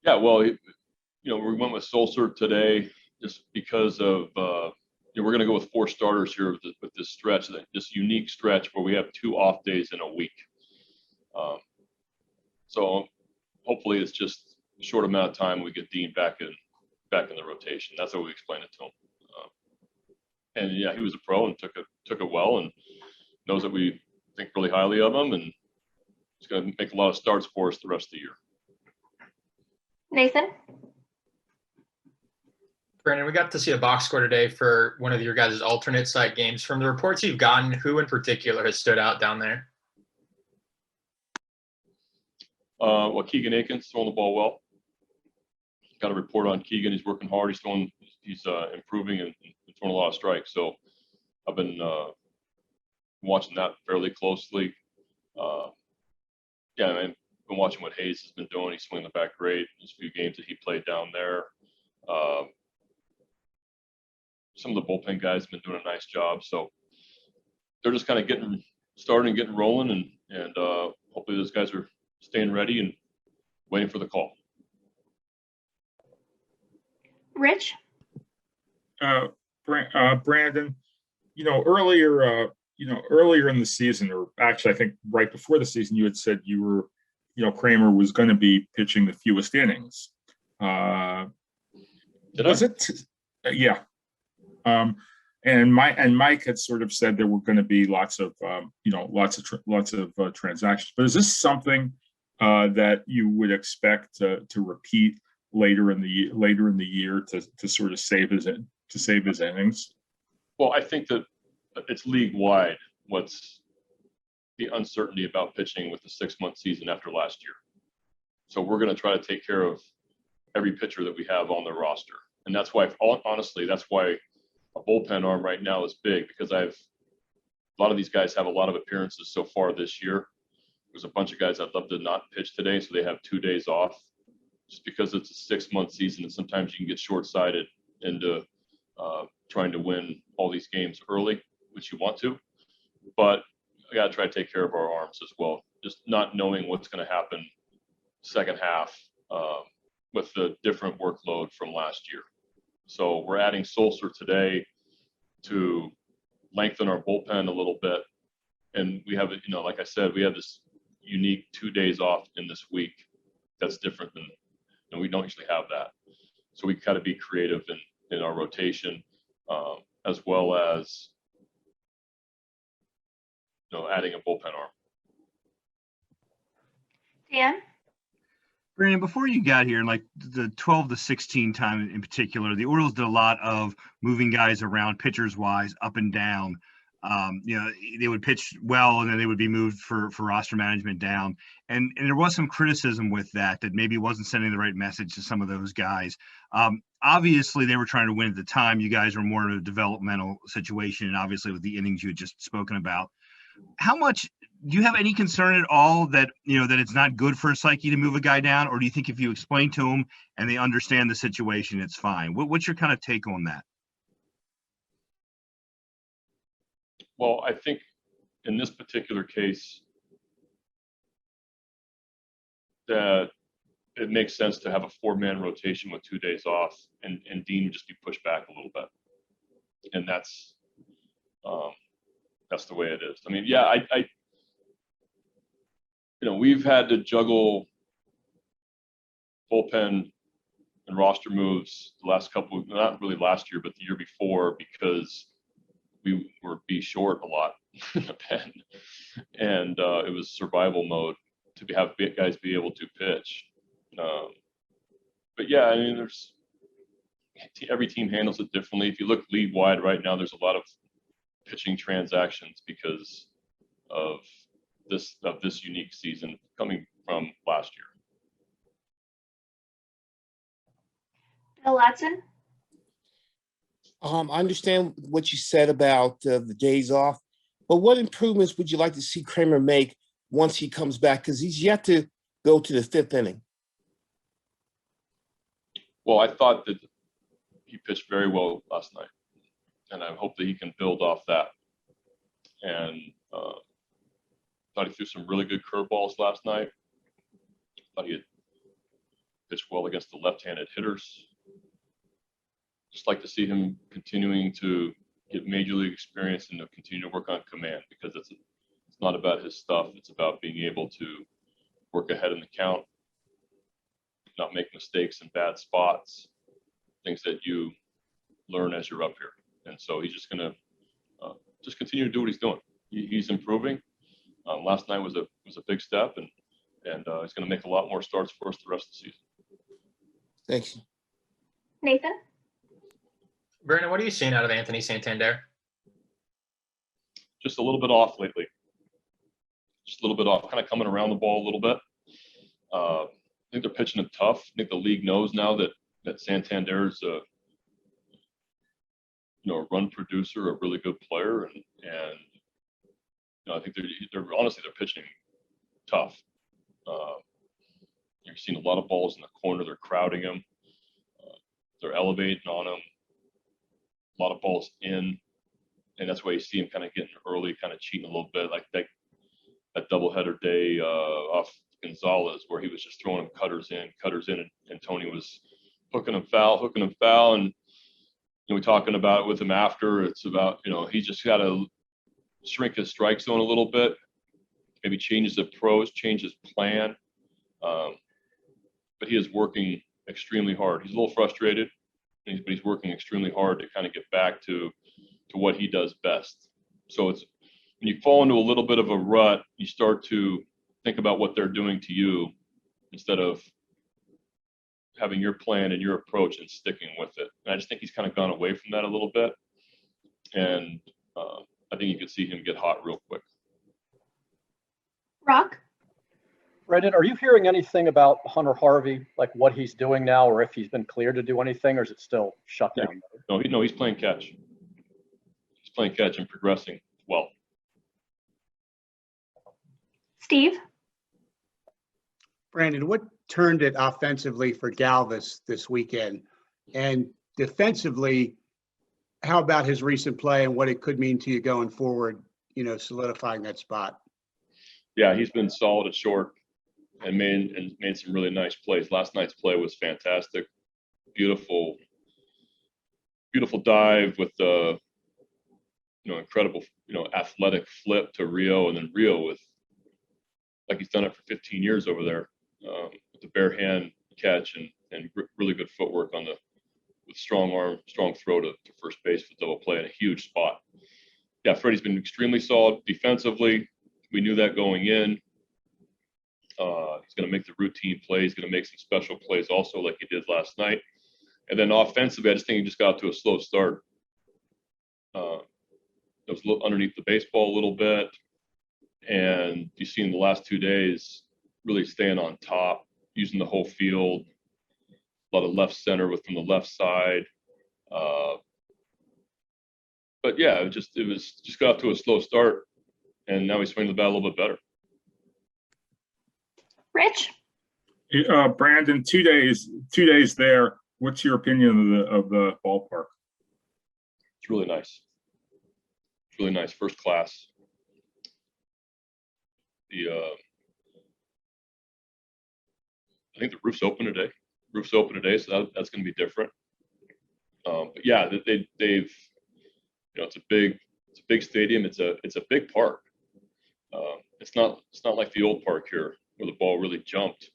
Yeah, well, we went with Sulcer today just because of we're going to go with 4 starters here with this stretch, this unique stretch where we have 2 off days in a week. So hopefully it's just a short amount of time we get Dean back in the rotation. That's how we explained it to him. And yeah, he was a pro and took it well, and knows that we think really highly of him, and he's going to make a lot of starts for us the rest of the year. Nathan? Brandon, we got to see a box score today for one of your guys' alternate site games. From the reports you've gotten, who in particular has stood out down there? Well, Keegan Aikens throwing the ball well. Got a report on Keegan. He's working hard. He's improving and throwing a lot of strikes. So I've been watching that fairly closely. Yeah, I've been watching what Hayes has been doing. He's swinging the bat great. There's a few games that he played down there. Some of the bullpen guys have been doing a nice job. So they're just kind of getting started and getting rolling, and hopefully those guys are staying ready and waiting for the call. Rich? Brandon, earlier in the season, or actually I think right before the season, you had said you were, Kramer was going to be pitching the fewest innings. Was it? Yeah. And Mike had sort of said there were going to be lots of transactions. But is this something that you would expect to repeat later in the year to sort of save his innings? Well, I think that it's league wide what's the uncertainty about pitching with the 6-month season after last year. So we're going to try to take care of every pitcher that we have on the roster, and that's why, honestly, that's why a bullpen arm right now is big, because a lot of these guys have a lot of appearances so far this year. There's a bunch of guys I'd love to not pitch today, so they have 2 days off. Just because it's a 6-month season, and sometimes you can get short-sighted into trying to win all these games early, which you want to. But I got to try to take care of our arms as well. Just not knowing what's going to happen second half with the different workload from last year. So we're adding Sulcer today to lengthen our bullpen a little bit. And we have, like I said, we have this unique 2 days off in this week. That's different than, we don't usually have that. So we got to be creative in our rotation, as well as, adding a bullpen arm. Dan? Brandon, before you got here, like the 12 to 16 time in particular, the Orioles did a lot of moving guys around, pitchers wise, up and down. They would pitch well, and then they would be moved for roster management down. And there was some criticism with that maybe wasn't sending the right message to some of those guys. Obviously, they were trying to win at the time. You guys were more in a developmental situation, and obviously with the innings you had just spoken about. How much do you have any concern at all that that it's not good for a psyche to move a guy down, or do you think if you explain to them and they understand the situation, it's fine? What's your kind of take on that? Well, I think in this particular case that it makes sense to have a 4-man rotation with 2 days off, and Dean would just be pushed back a little bit, and that's the way it is. I mean, yeah, we've had to juggle bullpen and roster moves the last couple, not really last year, but the year before, because we were short a lot in the pen, and it was survival mode to have guys be able to pitch. But yeah, I mean, every team handles it differently. If you look league wide right now, there's a lot of pitching transactions because of this unique season coming from last year. Bill Latson? I understand what you said about the days off, but what improvements would you like to see Kramer make once he comes back? Because he's yet to go to the 5th inning. Well, I thought that he pitched very well last night, and I hope that he can build off that. And thought he threw some really good curveballs last night. Thought he had pitched well against the left-handed hitters. Just like to see him continuing to get major league experience and to continue to work on command, because it's not about his stuff. It's about being able to work ahead in the count, not make mistakes in bad spots, things that you learn as you're up here. And so he's just going to just continue to do what he's doing. He's improving. Last night was a big step, and he's going to make a lot more starts for us the rest of the season. Thanks. Nathan? Brandon, what are you seeing out of Anthony Santander? Just a little bit off lately. Just a little bit off, kind of coming around the ball a little bit. I think they're pitching it tough. I think the league knows now that Santander is a run producer, a really good player, and I think they're honestly pitching tough. You're seeing a lot of balls in the corner. They're crowding him. They're elevating on him. A lot of balls in, and that's why you see him kind of getting early, kind of cheating a little bit, like that doubleheader day off Gonzalez, where he was just throwing him cutters in, and Tony was hooking him foul, and we're talking about it with him after. It's about he just got to shrink his strike zone a little bit, maybe change his approach, change his plan, but he is working extremely hard. He's a little frustrated, but he's working extremely hard to kind of get back to what he does best. So it's when you fall into a little bit of a rut, you start to think about what they're doing to you instead of having your plan and your approach and sticking with it. And I just think he's kind of gone away from that a little bit. And I think you could see him get hot real quick. Rock? Brendan, are you hearing anything about Hunter Harvey, like what he's doing now, or if he's been cleared to do anything, or is it still shut down? No, he's playing catch. He's playing catch and progressing well. Steve? Brandon, what turned it offensively for Galvis this weekend? And defensively, how about his recent play and what it could mean to you going forward, solidifying that spot? Yeah, he's been solid at short and made some really nice plays. Last night's play was fantastic. Beautiful dive with the incredible athletic flip to Rio, and then Rio with, like he's done it for 15 years over there, with the bare hand catch and really good footwork with strong arm, strong throw to first base for double play in a huge spot. Yeah, Freddie's been extremely solid defensively. We knew that going in. He's going to make the routine plays. He's going to make some special plays also, like he did last night. And then offensively, I just think he just got to a slow start. It was a little underneath the baseball a little bit. And you see in the last 2 days, really staying on top, using the whole field, a lot of left center from the left side. But yeah, it just got to a slow start, and now he's swinging the bat a little bit better. Rich? Brandon, 2 days there. What's your opinion of the ballpark? It's really nice. It's really nice, first class. I think the roof's open today. So that's going to be different. But yeah, they've it's a big stadium. It's a big park. It's not like the old park here where the ball really jumped.